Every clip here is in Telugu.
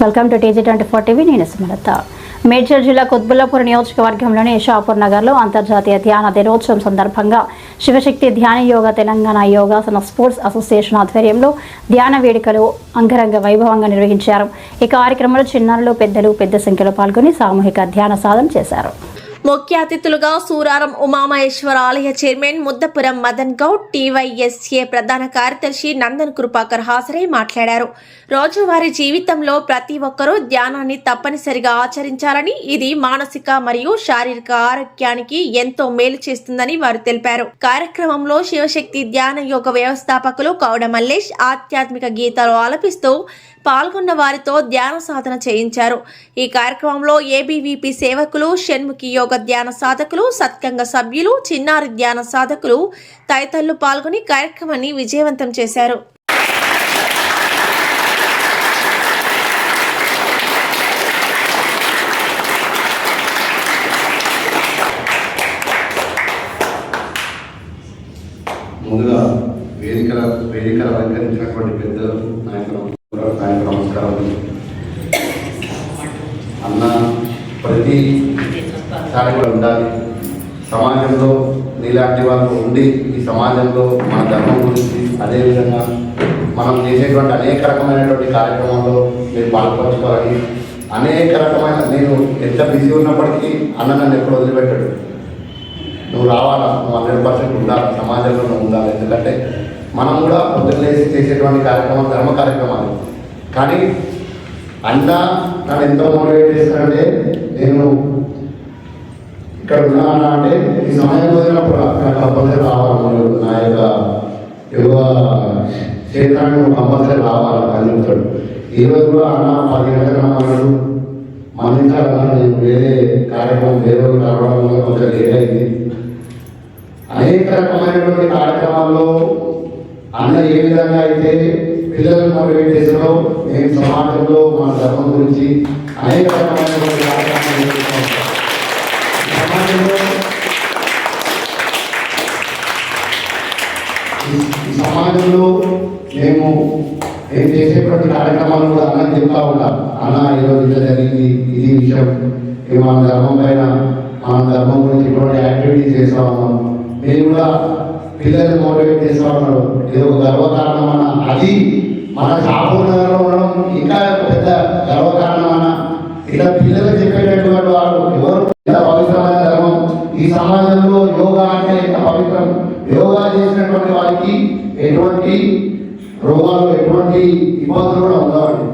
Welcome to TG24 TV. నేను సుమలత. మేడ్చల్ జిల్లా కుత్బుల్లాపూర్ నియోజకవర్గంలోని షాపూర్ నగర్లో అంతర్జాతీయ ధ్యాన దినోత్సవం సందర్భంగా శివశక్తి ధ్యాన యోగా తెలంగాణ యోగాసన స్పోర్ట్స్ అసోసియేషన్ ఆధ్వర్యంలో ధ్యాన వేడుకలు అంగరంగ వైభవంగా నిర్వహించారు. ఈ కార్యక్రమంలో చిన్నారులు పెద్దలు పెద్ద సంఖ్యలో పాల్గొని సామూహిక ధ్యాన సాధన చేశారు. ముఖ్య అతిథులుగా సూరారం ఉమామహేశ్వర ఆలయ చైర్మన్ ముద్దపురం మదన్ గౌడ్, TYSA ప్రధాన కార్యదర్శి నందన్ కృపాకర్ హాజరై మాట్లాడారు. రోజువారీ జీవితంలో ప్రతి ఒక్కరూ ధ్యానాన్ని తప్పనిసరిగా ఆచరించాలని, ఇది మానసిక మరియు శారీరక ఆరోగ్యానికి ఎంతో మేలు చేస్తుందని వారు తెలిపారు. కార్యక్రమంలో శివశక్తి ధ్యాన యోగ వ్యవస్థాపకులు కౌడ మల్లేష్ ఆధ్యాత్మిక గీతాలు ఆలపిస్తూ పాల్గొన్న వారితో ధ్యాన సాధన చేయించారు. ఈ కార్యక్రమంలో ABVP సేవకులు, షణ్ముఖి యోగ ధ్యాన సాధకులు, సత్కంగ సభ్యులు, చిన్నారి ధ్యాన సాధకులు తదితరులు పాల్గొని కార్యక్రమాన్ని విజయవంతం చేశారు. ముందుగా వేదిక అలంకరించినటువంటి పెద్దలు, నాయకులు, నమస్కారం. అన్న ప్రతి సారి కూడా ఉండాలి. సమాజంలో నీలాంటి వాళ్ళు ఉండి ఈ సమాజంలో మన ధర్మం గురించి, అదేవిధంగా మనం చేసేటువంటి అనేక రకమైనటువంటి కార్యక్రమాల్లో మీరు పాల్పంచుకోవాలని, అనేక రకమైన, నేను ఎంత బిజీ ఉన్నప్పటికీ అన్న నన్ను ఎప్పుడు వదిలిపెట్టాడు. నువ్వు రావాలా, నువ్వు 100% ఉండాలి, సమాజంలో నువ్వు ఉండాలి. ఎందుకంటే మనం కూడా పొద్దున్నేసి చేసేటువంటి కార్యక్రమాలు ధర్మ కార్యక్రమాలు. కానీ అన్న నన్ను ఎంతో మోటివేట్ చేస్తానంటే, నేను ఇక్కడ ఉన్నాను అంటే ఈ సమయం కుదిరినప్పుడు నాకు కంపల్సరీ రావాలి, నా యొక్క యువ క్షేత్రాన్ని కంపల్సరీ రావాలి అని చెప్తాడు. ఈరోజు కూడా అన్న 10 గంటల అన్నాడు, మన్నించాలన్నా నేను వేరే కార్యక్రమం వేరే రావడం వల్ల కొంచెం లేట్ అయింది. అనేక రకమైనటువంటి కార్యక్రమాల్లో అన్న ఏ విధంగా అయితే పిల్లలను మోటివేట్ చేసారో, మేము సమాజంలో మన ధర్మం గురించి అనేక రకమైనటువంటి కార్యక్రమాలు సమాజంలో మేము చేసేటువంటి కార్యక్రమాలు కూడా అన్న చెప్తా ఉంటాం. అన్న ఈరోజు ఇలా జరిగింది, ఇది విషయం, మన ధర్మం పైన, మన ధర్మం గురించి ఇటువంటి యాక్టివిటీస్ చేస్తా ఉన్నాం. మేము కూడా పిల్లల్ని మోటివేట్ చేస్తూ ఉన్నారు. ఇది ఒక గర్వకారణం అన్న. అది మన షాపూర్ నగర్లో ఉండడం ఇంకా పెద్ద గర్వకారణం అన్న. ఇలా పిల్లలకు చెప్పేటటువంటి వారు ఎవరు, ఎంత పవిత్రమైన ధర్మం ఈ సమాజంలో. యోగా అంటే ఎంత పవిత్రం. యోగా చేసినటువంటి వారికి ఎటువంటి రోగాలు, ఎటువంటి ఇబ్బందులు కూడా ఉండవండి.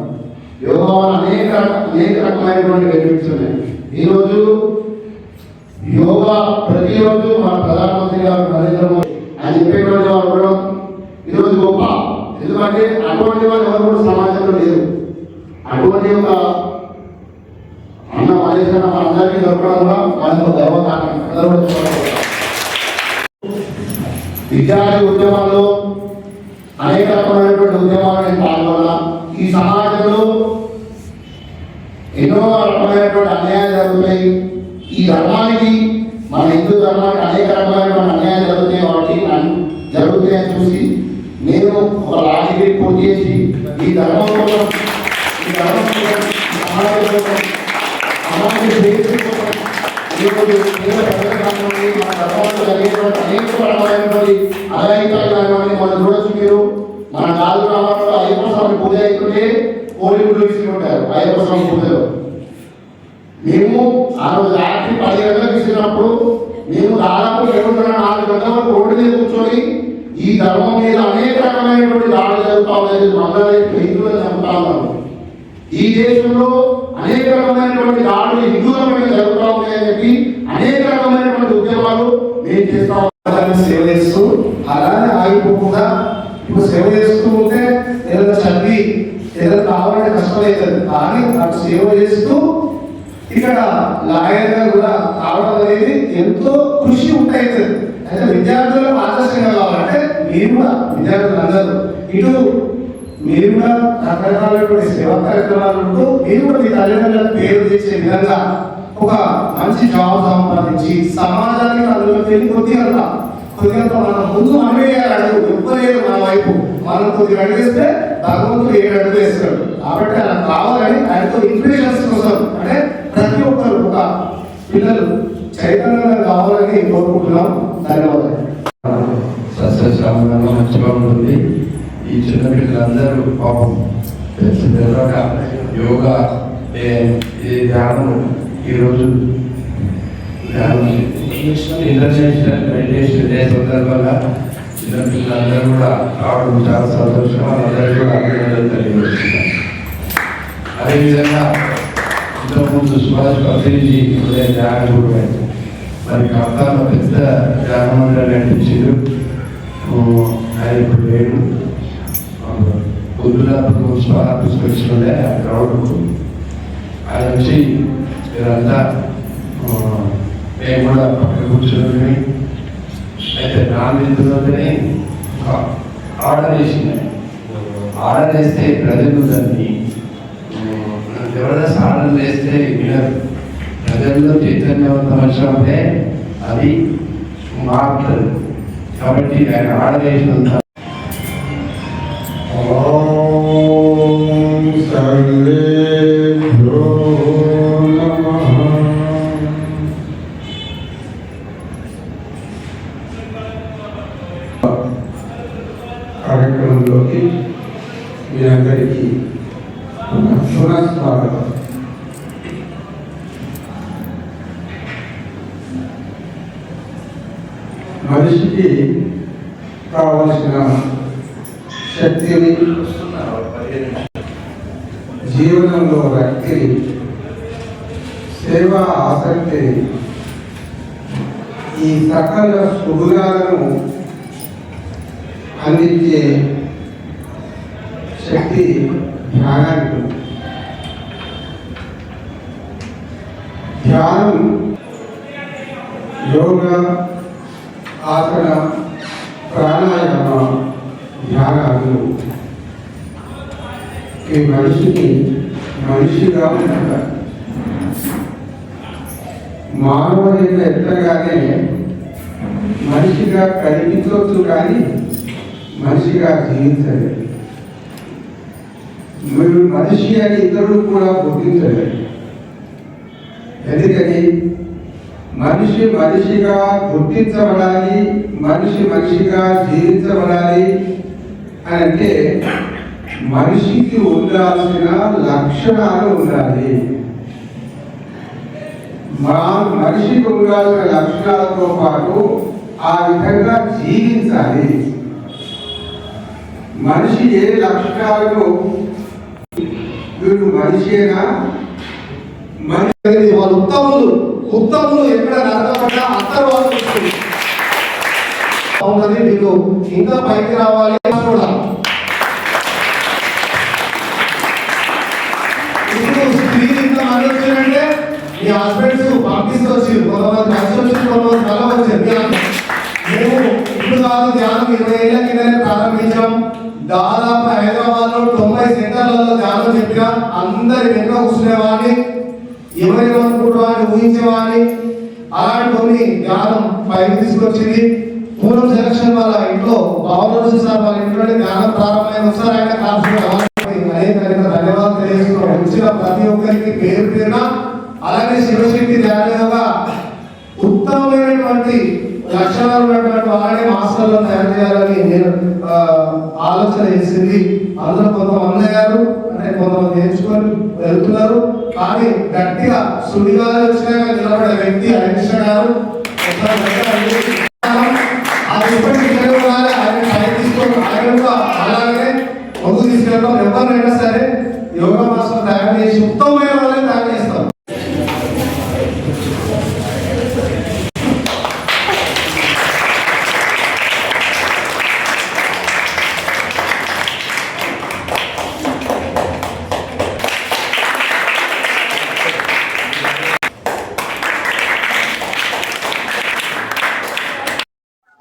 యోగా వల్ల అనేక రకమైనటువంటి బెనిఫిట్స్ ఉన్నాయి. ఈరోజు యోగా ప్రతిరోజు మన ప్రధానమంత్రి గారు నరేంద్ర మోదీ అని చెప్పేటువంటి వారు ఉండడం ఈరోజు గొప్ప. ఎందుకంటే అటువంటి వారు ఎవరు కూడా సమాజంలో లేరు. అటువంటి ఒక అన్న మహేశ్వర మనందరికీ దొరకడం కూడా మనకు గర్వకారణం. విద్యార్థి ఉద్యమాల్లో అనేక రకమైనటువంటి ఉద్యమాలను పాల్గొన్నా. ఈ సమాజంలో ఎన్నో రకమైనటువంటి అన్యాయాలు జరుగుతాయి. ఈ ధర్మానికి, మన హిందూ ధర్మానికి అనేక రకమైనటువంటి అన్యాయాలు జరుగుతాయని చూసి నేను ఒక లా డిగ్రీ పూర్తి చేసి ఈ ధర్మం కోసం, ఈ ధర్మం కోసం, సమాజం కోసం, సమాజం మన ధర్మంలో జరిగేటువంటి అనేక రకమైనటువంటి అలైకాలు కానివ్వండి మనం చూడొచ్చు. మీరు మన నాలుగు గ్రామాల్లో అయ్యప్ప స్వామి పూజ అవుతుంటే కోడిగుడ్లు ఇస్తుంటారు అయ్యప్ప స్వామి పూజలో. మేము ఆ రోజు రాత్రి 10 గంటలకు ఇచ్చినప్పుడు మేము దాదాపు 7:30-4 గంటల వరకు రోడ్డు మీద కూర్చొని ఈ ధర్మం మీద అనేక రకమైనటువంటి దాడులు జరుగుతూ ఉన్నాయి. మంగళ హిందువులను చంపుతా ఉన్నారు. ఈ దేశంలో అనేక రకమైనటువంటి దాడులు హిందువుల మీద జరుగుతూ ఉన్నాయని చెప్పి అనేక రకమైనటువంటి ఉద్యమాలు మేము చేస్తా ఉన్నాం. సేవ చేస్తూ అలానే ఆగిపోకుండా ఇప్పుడు సేవ చేస్తూ ఉంటే ఏదైనా చదివి ఏదైనా కావాలంటే కష్టమవుతుంది. కానీ అటు సేవ చేస్తూ ఇక్కడ లాయర్గా కూడా కావడం అనేది ఎంతో కృషి ఉంటాయి. అయితే విద్యార్థులకు ఆదర్శంగా కావాలంటే మీరు కూడా విద్యార్థులు అందరూ ఇటు మీరు కూడా రకరకాలైనటువంటి సేవా కార్యక్రమాలు ఉంటూ మీరు కూడా మీ తల్లిదండ్రులకు పేరు తెచ్చే విధంగా ఒక మంచి జాబ్ సంపాదించి సమాజానికి అందులో కొద్దిగా మనం ముందు మనమే అడుగు ఎవ్వలేదు మన వైపు. మనం కొద్దిగా అడిగేస్తే భగవంతుడు 7 అడుగులు వేస్తాడు. కాబట్టి అలా కావాలి. కావాలని ఆయనతో ఇన్ఫ్లేషన్స్ కోసం అంటే ప్రతి ఒక్కరు ఒక పిల్లలు చైతన్యంగా కావాలని కోరుకుంటున్నాం. ధన్యవాదాలు. సస్యశ్యామలంగా మంచిగా ఉంటుంది. ఈ చిన్నపిల్లలందరూ పాపం తెలిసిన యోగా ఈ ధ్యానం ఈరోజు ఇంటర్నేషనల్ మెడిటేషన్ డే సందర్భంగా చిన్నపిల్లలందరూ కూడా రావడం చాలా సంతోషం. వాళ్ళందరూ కూడా అభినందనలు తెలియజేస్తున్నారు. అదేవిధంగా ఇంతకుముందు సుభాష్ పత్రిజీ ఉదయం ధ్యానం కూడా మరి కర్తాలో పెద్ద ధ్యానమందిరాలు నడిపించారు. ఆయన ఇప్పుడు లేడు. పొద్దున్నప్పుడు మున్సిపల్ ఆఫీస్కి వచ్చిండే ఆ గ్రౌండ్కు ఆయన వచ్చి మీరంతా మేము కూడా పక్కన కూర్చొని అయితే నాలుగులోనే ఆర్డర్ చేసింది. ఆర్డర్ చేస్తే ప్రజలు దాన్ని జబర్దస్త్ ఆర్డర్ చేస్తే వినరు. ప్రజల్లో చైతన్యవంతం వచ్చినప్పుడే అది మారుతుంది. కాబట్టి ఆయన ఆర్డర్ చేసినంత కార్యక్రమంలోకి మీ అందరికీ స్వాగతం. మనిషికి కావలసిన శక్తిని, జీవనంలో రక్తిని, సేవా ఆసక్తిని, ఈ సకల సుగుణాలను అందించే శక్తి ధ్యానానికి. ధ్యానం, యోగా, ఆసన, ప్రాణాయామ, ధ్యానాలు ఈ మనిషిని మనిషిగా ఉంటారు. మానవ యొక్క ఎత్తగానే మనిషిగా కనిపించవచ్చు కానీ మనిషిగా జీవించలేదు. మీరు మనిషి అని ఇతరులు కూడా గుర్తించలేదు. ఎందుకని మనిషి మనిషిగా గుర్తించబడాలి, మనిషి మనిషిగా జీవించబడాలి అని అంటే మనిషికి ఉండాల్సిన లక్షణాలు ఉండాలి. మనిషికి ఉండాల్సిన లక్షణాలతో పాటు ఆ విధంగా జీవించాలి. మనిషి ఏ లక్షణాలను వీడు మనిషేనా, మనిషి వాళ్ళు ఉత్తములు ఎక్కడ నరకపడ్డా అందరూ వాళ్ళు ఉన్నది. మీకు ఇంకా పైకి రావాలి కూడా. ఇప్పుడు స్త్రీ ఇంత మంది వచ్చిందంటే మీ హస్బెండ్స్ పంపిస్తూ వచ్చి కొంతమంది కలిసి వచ్చి కొంతమంది కళ వచ్చారు. మేము ఇప్పుడు కాదు, ధ్యానం 20 ఏళ్ల కిందనే ప్రారంభించాం. దాదాపు హైదరాబాద్ లో 90 సెంటర్లలో ధ్యానం చెప్పినా అందరి వెనుక కూర్చునేవాడిని, ఎవరేమనుకుంటున్నారని ఊహించేవాడిని. అలాంటి కొన్ని ధ్యానం పైకి తీసుకొచ్చింది. పూర్వం సెలక్షన్ వాళ్ళ ఇంట్లో బాబు సార్ వాళ్ళ ఇంట్లో ధ్యానం ప్రారంభమైన ఒకసారి ఆయన అనేక ధన్యవాదాలు తెలియజేస్తున్నాం. వచ్చిన ప్రతి ఒక్కరికి పేరు పేరున. అలాగే శివశక్తి ధ్యాన యోగా ఉత్తమమైనటువంటి లక్షణాలు ఉన్నటువంటి వాళ్ళని మాస్టర్లను తయారు చేయాలని నేను ఆలోచన చేసింది. అందులో కొంతమంది అయ్యారు, అంటే కొంతమంది నేర్చుకొని వెళ్తున్నారు. కానీ గట్టిగా సుడిగాలు వచ్చినాక నిలబడే వ్యక్తి హరికృష్ణ గారు. అది ఇప్పటికీ తెలియాలి. ఆయన టైం తీసుకొని ఆయన అలాగే ముందుకు తీసుకెళ్తాం. ఎవరినైనా సరే యోగా మాస్టర్ తయారు చేసి ఉత్తమమైన వాళ్ళని తయారు చేస్తాం.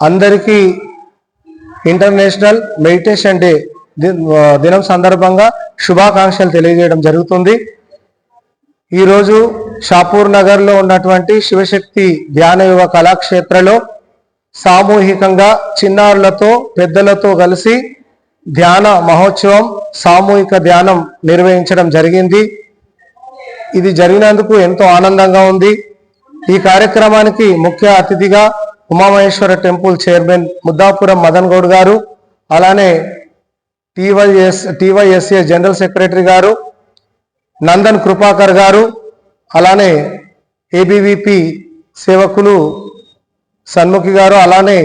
అందరికీ ఇంటర్నేషనల్ మెడిటేషన్ డే దినం సందర్భంగా శుభాకాంక్షలు తెలియజేయడం జరుగుతుంది. ఈరోజు షాపూర్ నగర్లో ఉన్నటువంటి శివశక్తి ధ్యాన యోగ కళాక్షేత్రలో సామూహికంగా చిన్నారులతో పెద్దలతో కలిసి ధ్యాన మహోత్సవం సామూహిక ధ్యానం నిర్వహించడం జరిగింది. ఇది జరిగినందుకు ఎంతో ఆనందంగా ఉంది. ఈ కార్యక్రమానికి ముఖ్య అతిథిగా ఉమామహేశ్వర టెంపుల్ చైర్మన్ ముద్దాపురం మదన్ గౌడ్ గారు, అలానే టీవైఎస్ఏ జనరల్ సెక్రటరీ గారు నందన్ కృపాకర్ గారు, అలానే ఏబీవీపీ సేవకులు సన్ముఖి గారు, అలానే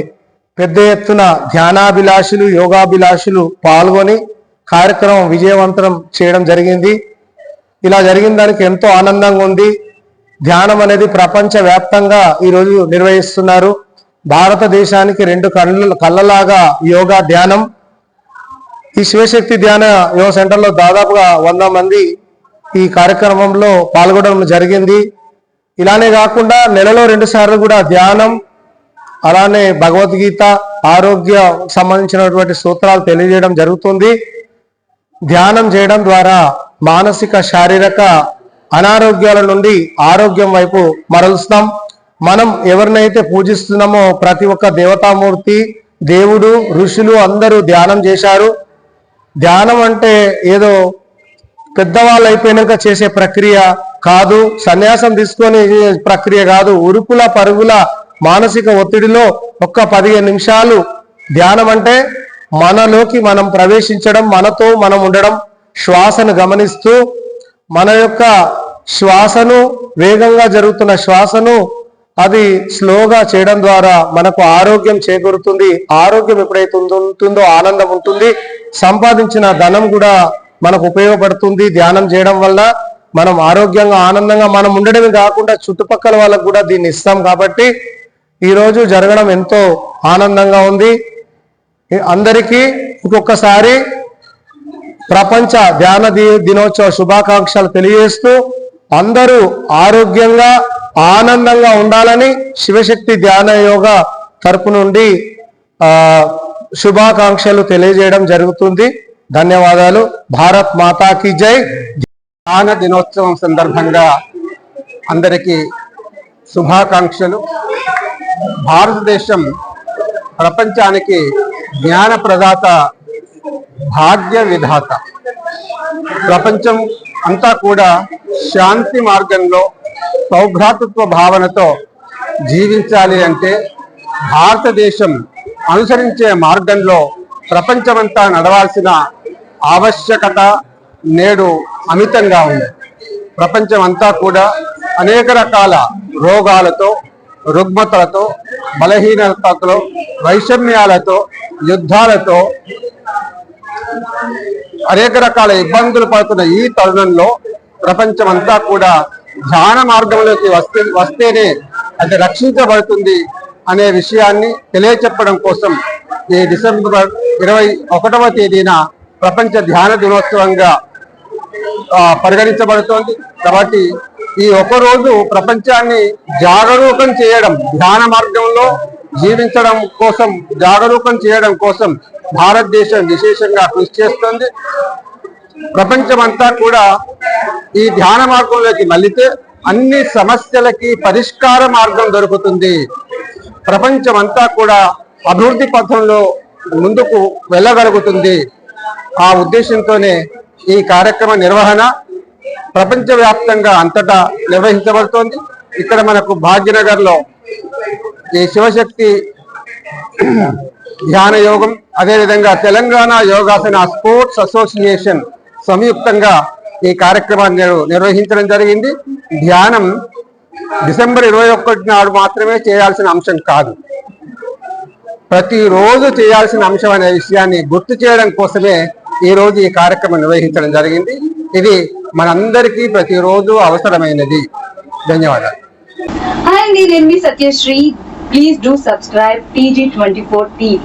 పెద్ద ఎత్తున ధ్యానాభిలాషులు యోగాభిలాషులు పాల్గొని కార్యక్రమం విజయవంతం చేయడం జరిగింది. ఇలా జరిగిన దానికి ఎంతో ఆనందంగా ఉంది. ధ్యానం అనేది ప్రపంచ వ్యాప్తంగా ఈరోజు నిర్వహిస్తున్నారు. భారతదేశానికి రెండు కళ్ళలాగా యోగా ధ్యానం. ఈ శివశక్తి ధ్యాన యోగ సెంటర్లో దాదాపుగా 100 మంది ఈ కార్యక్రమంలో పాల్గొనడం జరిగింది. ఇలానే కాకుండా నెలలో 2 సార్లు కూడా ధ్యానం, అలానే భగవద్గీత, ఆరోగ్య సంబంధించినటువంటి సూత్రాలు తెలియజేయడం జరుగుతుంది. ధ్యానం చేయడం ద్వారా మానసిక శారీరక అనారోగ్యాల నుండి ఆరోగ్యం వైపు మరలుస్తాం. మనం ఎవరినైతే పూజిస్తున్నామో ప్రతి ఒక్క దేవతామూర్తి, దేవుడు, ఋషులు అందరూ ధ్యానం చేశారు. ధ్యానం అంటే ఏదో పెద్దవాళ్ళు అయిపోయినాక చేసే ప్రక్రియ కాదు, సన్యాసం తీసుకొని ప్రక్రియ కాదు. ఉరుకుల పరుగుల మానసిక ఒత్తిడిలో ఒక్క 15 నిమిషాలు ధ్యానం అంటే మనలోకి మనం ప్రవేశించడం, మనతో మనం ఉండడం, శ్వాసను గమనిస్తూ మన యొక్క శ్వాసను, వేగంగా జరుగుతున్న శ్వాసను అది స్లోగా చేయడం ద్వారా మనకు ఆరోగ్యం చేకూరుతుంది. ఆరోగ్యం ఎప్పుడైతే ఉంటుందో ఆనందం ఉంటుంది. సంపాదించిన ధనం కూడా మనకు ఉపయోగపడుతుంది. ధ్యానం చేయడం వల్ల మనం ఆరోగ్యంగా ఆనందంగా మనం ఉండడమే కాకుండా చుట్టుపక్కల వాళ్ళకు కూడా దీన్ని ఇస్తాం. కాబట్టి ఈరోజు జరగడం ఎంతో ఆనందంగా ఉంది. అందరికీ ఇంకొకసారి ప్రపంచ ధ్యాన దినోత్సవ శుభాకాంక్షలు తెలియజేస్తూ అందరూ ఆరోగ్యంగా ఆనందంగా ఉండాలని శివశక్తి ధ్యాన యోగ తరపు నుండి శుభాకాంక్షలు తెలియజేయడం జరుగుతుంది. ధన్యవాదాలు. భారత్ మాతాకి జై. ధ్యాన దినోత్సవం సందర్భంగా అందరికీ శుభాకాంక్షలు. భారతదేశం ప్రపంచానికి జ్ఞాన ప్రదాత, భాగ్య విధాత. ప్రపంచం అంతా కూడా శాంతి మార్గంలో సౌభ్రాతృత్వ భావనతో జీవించాలి అంటే భారతదేశం అనుసరించే మార్గంలో ప్రపంచమంతా నడవాల్సిన ఆవశ్యకత నేడు అమితంగా ఉంది. ప్రపంచం అంతా కూడా అనేక రకాల రోగాలతో, రుగ్మతలతో, బలహీనతలతో, వైషమ్యాలతో, యుద్ధాలతో అనేక రకాల ఇబ్బందులు పడుతున్న ఈ తరుణంలో ప్రపంచమంతా కూడా ధ్యాన మార్గంలోకి వస్తేనే అది రక్షించబడుతుంది అనే విషయాన్ని తెలియచెప్పడం కోసం ఈ డిసెంబర్ 21వ తేదీన ప్రపంచ ధ్యాన దినోత్సవంగా పరిగణించబడుతోంది. కాబట్టి ఈ ఒకరోజు ప్రపంచాన్ని జాగరూకం చేయడం, ధ్యాన మార్గంలో జీవించడం కోసం, జాగరూకం చేయడం కోసం భారతదేశం విశేషంగా కృషి చేస్తుంది. ప్రపంచమంతా కూడా ఈ ధ్యాన మార్గంలోకి మళ్ళితే అన్ని సమస్యలకి పరిష్కార మార్గం దొరుకుతుంది. ప్రపంచమంతా కూడా అభివృద్ధి పథంలో ముందుకు వెళ్ళగలుగుతుంది. ఆ ఉద్దేశంతోనే ఈ కార్యక్రమ నిర్వహణ ప్రపంచవ్యాప్తంగా అంతటా నిర్వహించబడుతోంది. ఇక్కడ మనకు భాగ్యనగర్లో ఈ శివశక్తి ధ్యాన యోగం, అదేవిధంగా తెలంగాణ యోగాసన స్పోర్ట్స్ అసోసియేషన్ సంయుక్తంగా ఈ కార్యక్రమాన్ని నిర్వహించడం జరిగింది. ధ్యానం డిసెంబర్ 21 నాడు మాత్రమే చేయాల్సిన అంశం కాదు, ప్రతిరోజు చేయాల్సిన అంశం అనే విషయాన్ని గుర్తు చేయడం కోసమే ఈ రోజు ఈ కార్యక్రమం నిర్వహించడం జరిగింది. ఇది మనందరికీ ప్రతిరోజు అవసరమైనది. ధన్యవాదాలు. Hi, నేను మీ Satyasri. Please do subscribe TG24 TV.